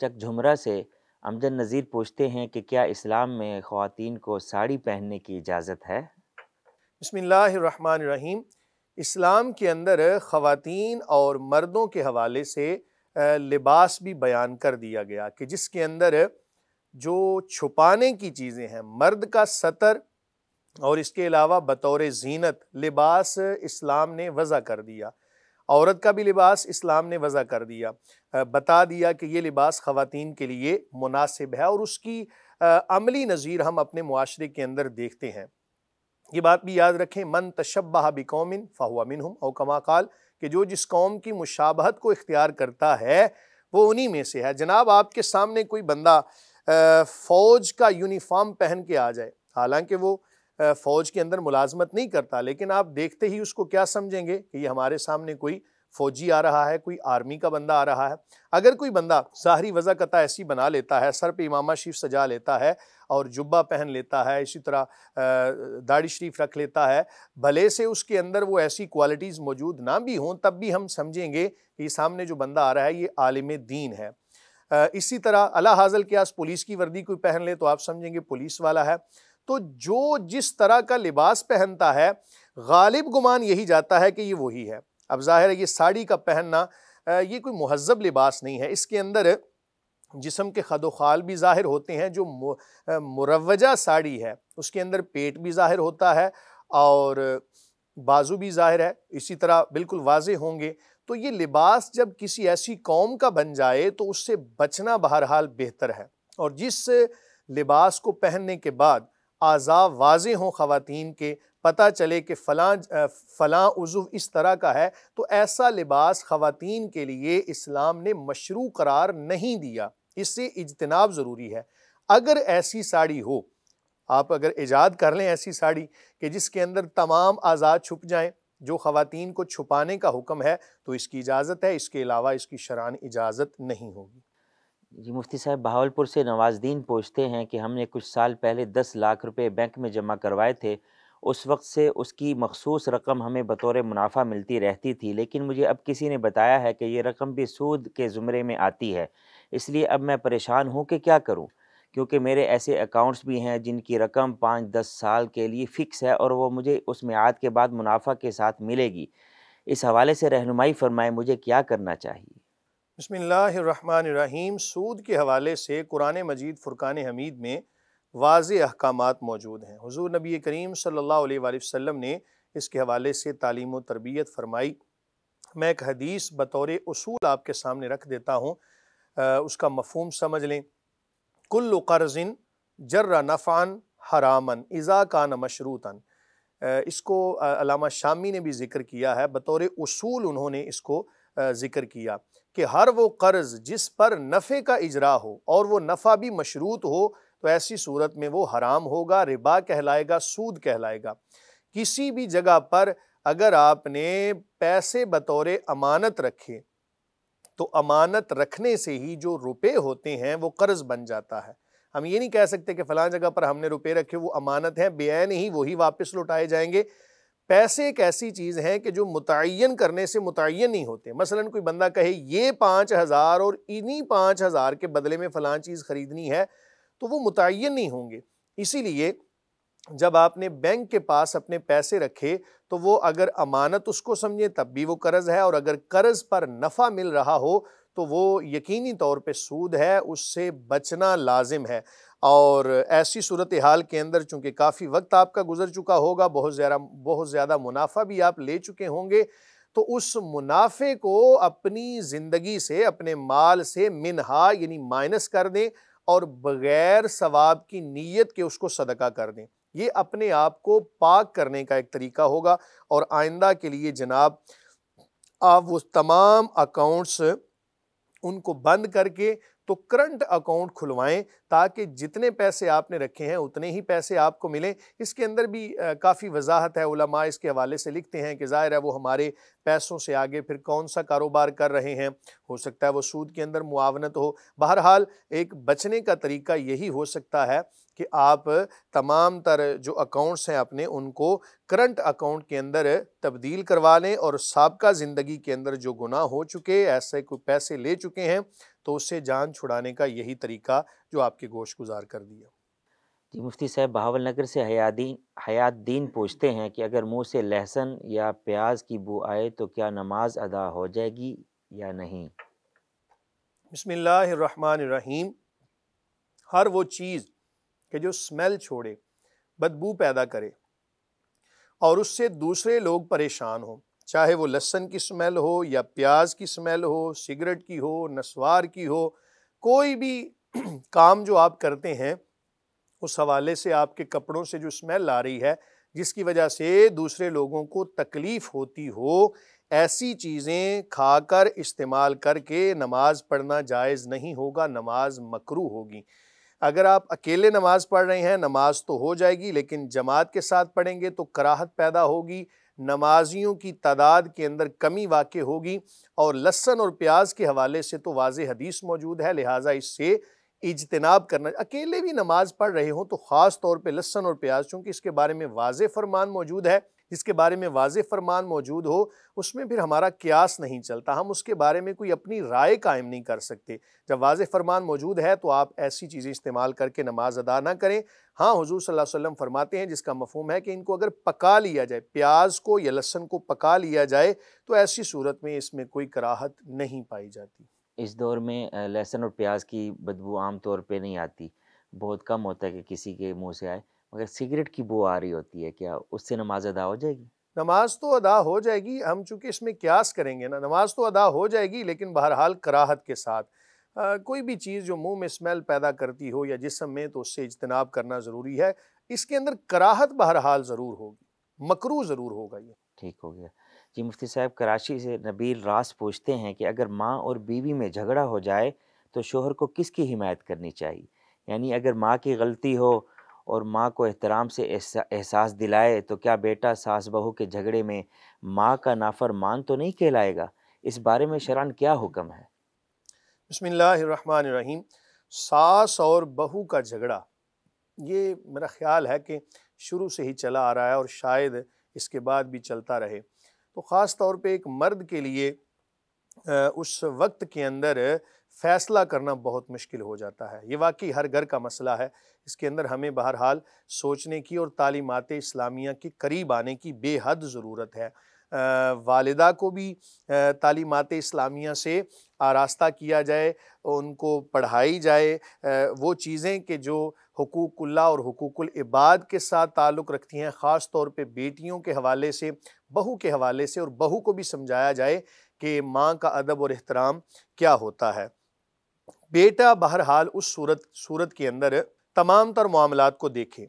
چک جھمرہ سے امجد نذیر پوچھتے ہیں کہ کیا اسلام میں خواتین کو ساڑی پہننے کی اجازت ہے؟ بسم اللہ الرحمن الرحیم۔ اسلام کے اندر خواتین اور مردوں کے حوالے سے لباس بھی بیان کر دیا گیا کہ جس کے اندر جو چھپانے کی چیزیں ہیں، مرد کا ستر اور اس کے علاوہ بطور زینت لباس اسلام نے وضع کر دیا، عورت کا بھی لباس اسلام نے وضع کر دیا، بتا دیا کہ یہ لباس خواتین کے لیے مناسب ہے، اور اس کی عملی نظیر ہم اپنے معاشرے کے اندر دیکھتے ہیں۔ یہ بات بھی یاد رکھیں، من تشبہ بقوم فہو منہم، او کما قال، کہ جو جس قوم کی مشابہت کو اختیار کرتا ہے وہ انہی میں سے ہے۔ جناب آپ کے سامنے کوئی بندہ فوج کا یونیفارم پہن کے آ جائے، حالانکہ وہ فوج کے اندر ملازمت نہیں کرتا، لیکن آپ دیکھتے ہی اس کو کیا سمجھیں گے کہ یہ ہمارے سامنے کوئی فوجی آ رہا ہے، کوئی آرمی کا بندہ آ رہا ہے۔ اگر کوئی بندہ ظاہری وضع قطع ایسی بنا لیتا ہے، سر پہ امامہ شریف سجا لیتا ہے اور جبہ پہن لیتا ہے، اسی طرح داڑھی شریف رکھ لیتا ہے، بھلے سے اس کے اندر وہ ایسی کوالٹیز موجود نہ بھی ہوں، تب بھی ہم سمجھیں گے کہ یہ سامنے جو بندہ آ رہا ہے یہ عالم دین ہے۔ اسی طرح اللہ حاضل قیاس پولیس کی وردی کوئی پہن لے تو آپ سمجھیں گے پولیس والا ہے۔ تو جو جس طرح کا لباس پہنتا ہے غالب گمان یہی جاتا ہے کہ یہ وہی ہے۔ اب ظاہر ہے یہ ساڑی کا پہننا یہ کوئی مہذب لباس نہیں ہے، اس کے اندر جسم کے خد و خال بھی ظاہر ہوتے ہیں۔ جو مروجہ ساڑی ہے اس کے اندر پیٹ بھی ظاہر ہوتا ہے اور بازو بھی ظاہر ہے، اسی طرح بالکل واضح ہوں گے۔ تو یہ لباس جب کسی ایسی قوم کا بن جائے تو اس سے بچنا بہرحال بہتر ہے، اور جس لباس کو پہننے کے بعد اعضاء واضح ہوں خواتین کے، پتہ چلے کہ فلاں عضو اس طرح کا ہے، تو ایسا لباس خواتین کے لیے اسلام نے مشروع قرار نہیں دیا، اس سے اجتناب ضروری ہے۔ اگر ایسی ساڑی ہو، آپ اگر ایجاد کر لیں ایسی ساڑی کہ جس کے اندر تمام اعضاء چھپ جائیں، جو خواتین کو چھپانے کا حکم ہے، تو اس کی اجازت ہے، اس کے علاوہ اس کی شرعاً اجازت نہیں ہوگی۔ جی مفتی صاحب، بہاولپور سے نواز دین پوچھتے ہیں کہ ہم نے کچھ سال پہلے 10 لاکھ روپے بینک میں جمع کروائے تھے، اس وقت سے اس کی مخصوص رقم ہمیں بطور منافع ملتی رہتی تھی، لیکن مجھے اب کسی نے بتایا ہے کہ یہ رقم بھی سود کے زمرے میں آتی ہے، اس لیے اب میں پریشان ہوں کہ کیا کروں، کیونکہ میرے ایسے اکاؤنٹس بھی ہیں جن کی رقم 5-10 سال کے لیے فکس ہے اور وہ مجھے اس میعاد کے بعد منافع کے ساتھ ملے گی۔ اس حوالے سے رہنمائی فرمائیں، مجھے کیا کرنا چاہیے؟ بسم اللہ الرحمن الرحیم۔ سود کے حوالے سے قرآن مجید فرقان حمید میں واضح احکامات موجود ہیں۔ حضور نبی کریم صلی اللہ علیہ وآلہ وسلم نے اس کے حوالے سے تعلیم و تربیت فرمائی۔ میں ایک حدیث بطور اصول آپ کے سامنے رکھ دیتا ہوں، اس کا مفہوم سمجھ لیں۔ کل قرض جر نفعا حراما اذا کان مشروطا، اس کو علامہ شامی نے بھی ذکر کیا ہے، بطور اصول انہوں نے اس کو ذکر کیا کہ ہر وہ قرض جس پر نفع کا اجرا ہو اور وہ نفع بھی مشروط ہو تو ایسی صورت میں وہ حرام ہوگا، ربا کہلائے گا، سود کہلائے گا۔ کسی بھی جگہ پر اگر آپ نے پیسے بطور امانت رکھے تو امانت رکھنے سے ہی جو روپے ہوتے ہیں وہ قرض بن جاتا ہے۔ ہم یہ نہیں کہہ سکتے کہ فلاں جگہ پر ہم نے روپے رکھے وہ امانت ہیں، بعین ہی وہی واپس لوٹائے جائیں گے۔ پیسے ایک ایسی چیز ہے کہ جو متعین کرنے سے متعین نہیں ہوتے۔ مثلا کوئی بندہ کہے یہ 5,000 اور انہی 5,000 کے بدلے میں فلاں چیز خریدنی ہے، تو وہ متعین نہیں ہوں گے۔ اسی لیے جب آپ نے بینک کے پاس اپنے پیسے رکھے تو وہ اگر امانت اس کو سمجھے تب بھی وہ قرض ہے، اور اگر قرض پر نفع مل رہا ہو تو وہ یقینی طور پہ سود ہے، اس سے بچنا لازم ہے۔ اور ایسی صورتحال کے اندر چونکہ کافی وقت آپ کا گزر چکا ہوگا، بہت زیادہ منافع بھی آپ لے چکے ہوں گے، تو اس منافع کو اپنی زندگی سے، اپنے مال سے منہا یعنی مائنس کر دیں اور بغیر ثواب کی نیت کے اس کو صدقہ کر دیں۔ یہ اپنے آپ کو پاک کرنے کا ایک طریقہ ہوگا، اور آئندہ کے لیے جناب آپ وہ تمام اکاؤنٹس ان کو بند کر کے تو کرنٹ اکاؤنٹ کھلوائیں، تاکہ جتنے پیسے آپ نے رکھے ہیں اتنے ہی پیسے آپ کو ملیں۔ اس کے اندر بھی کافی وضاحت ہے، علماء اس کے حوالے سے لکھتے ہیں کہ ظاہر ہے وہ ہمارے پیسوں سے آگے پھر کون سا کاروبار کر رہے ہیں، ہو سکتا ہے وہ سود کے اندر معاونت ہو۔ بہرحال ایک بچنے کا طریقہ یہی ہو سکتا ہے کہ آپ تمام تر جو اکاؤنٹس ہیں اپنے ان کو کرنٹ اکاؤنٹ کے اندر تبدیل کروا لیں، اور سابقہ زندگی کے اندر جو گناہ ہو چکے، ایسے کوئی پیسے لے چکے ہیں تو اس سے جان چھڑانے کا یہی طریقہ جو آپ کے گوش گزار کر دیا۔ جی مفتی صاحب بہاول نگر سے حیات دین پوچھتے ہیں کہ اگر منہ سے لہسن یا پیاز کی بو آئے تو کیا نماز ادا ہو جائے گی یا نہیں؟ بسم اللہ الرحمن الرحیم۔ ہر وہ چیز کہ جو سمیل چھوڑے، بدبو پیدا کرے اور اس سے دوسرے لوگ پریشان ہوں، چاہے وہ لہسن کی سمیل ہو یا پیاز کی سمیل ہو، سگریٹ کی ہو، نسوار کی ہو، کوئی بھی کام جو آپ کرتے ہیں اس حوالے سے آپ کے کپڑوں سے جو سمیل آ رہی ہے جس کی وجہ سے دوسرے لوگوں کو تکلیف ہوتی ہو، ایسی چیزیں کھا کر استعمال کر کے نماز پڑھنا جائز نہیں ہوگا، نماز مکروہ ہوگی۔ اگر آپ اکیلے نماز پڑھ رہے ہیں نماز تو ہو جائے گی، لیکن جماعت کے ساتھ پڑھیں گے تو کراہت پیدا ہوگی، نمازیوں کی تعداد کے اندر کمی واقع ہوگی، اور لہسن اور پیاز کے حوالے سے تو واضح حدیث موجود ہے، لہٰذا اس سے اجتناب کرنا۔ اکیلے بھی نماز پڑھ رہے ہوں تو خاص طور پہ لہسن اور پیاز، چونکہ اس کے بارے میں واضح فرمان موجود ہے، جس کے بارے میں واضح فرمان موجود ہو اس میں پھر ہمارا قیاس نہیں چلتا، ہم اس کے بارے میں کوئی اپنی رائے قائم نہیں کر سکتے۔ جب واضح فرمان موجود ہے تو آپ ایسی چیزیں استعمال کر کے نماز ادا نہ کریں۔ ہاں، حضور صلی اللہ علیہ وسلم فرماتے ہیں، جس کا مفہوم ہے کہ ان کو اگر پکا لیا جائے، پیاز کو یا لہسن کو پکا لیا جائے تو ایسی صورت میں اس میں کوئی کراہت نہیں پائی جاتی۔ اس دور میں لہسن اور پیاز کی بدبو عام طور پہ نہیں آتی، بہت کم ہوتا ہے کہ کسی کے منہ سے آئے، مگر سگریٹ کی بو آ رہی ہوتی ہے، کیا اس سے نماز ادا ہو جائے گی؟ نماز تو ادا ہو جائے گی، ہم چونکہ اس میں قیاس کریں گے نا، نماز تو ادا ہو جائے گی لیکن بہرحال کراہت کے ساتھ۔ کوئی بھی چیز جو منہ میں اسمیل پیدا کرتی ہو یا جسم میں تو اس سے اجتناب کرنا ضروری ہے، اس کے اندر کراہت بہرحال ضرور ہوگی، مکروہ ضرور ہوگا یہ۔ ٹھیک ہو گیا۔ جی مفتی صاحب کراچی سے نبیل راس پوچھتے ہیں کہ اگر ماں اور بیوی میں جھگڑا ہو جائے تو شوہر کو کس کی حمایت کرنی چاہیے؟ یعنی اگر ماں کی غلطی ہو اور ماں کو احترام سے احساس دلائے تو کیا بیٹا ساس بہو کے جھگڑے میں ماں کا نافرمان تو نہیں کہلائے گا؟ اس بارے میں شرعاً کیا حکم ہے؟ بسم اللہ الرحمن الرحیم۔ ساس اور بہو کا جھگڑا یہ میرا خیال ہے کہ شروع سے ہی چلا آ رہا ہے اور شاید اس کے بعد بھی چلتا رہے، تو خاص طور پہ ایک مرد کے لیے اس وقت کے اندر فیصلہ کرنا بہت مشکل ہو جاتا ہے۔ یہ واقعی ہر گھر کا مسئلہ ہے، اس کے اندر ہمیں بہرحال سوچنے کی اور تعلیمات اسلامیہ کے قریب آنے کی بے حد ضرورت ہے۔ والدہ کو بھی تعلیمات اسلامیہ سے آراستہ کیا جائے، ان کو پڑھائی جائے وہ چیزیں کہ جو حقوق اللہ اور حقوق العباد کے ساتھ تعلق رکھتی ہیں، خاص طور پہ بیٹیوں کے حوالے سے، بہو کے حوالے سے، اور بہو کو بھی سمجھایا جائے کہ ماں کا ادب اور احترام کیا ہوتا ہے۔ بیٹا بہرحال اس صورت کے اندر تمام تر معاملات کو دیکھے،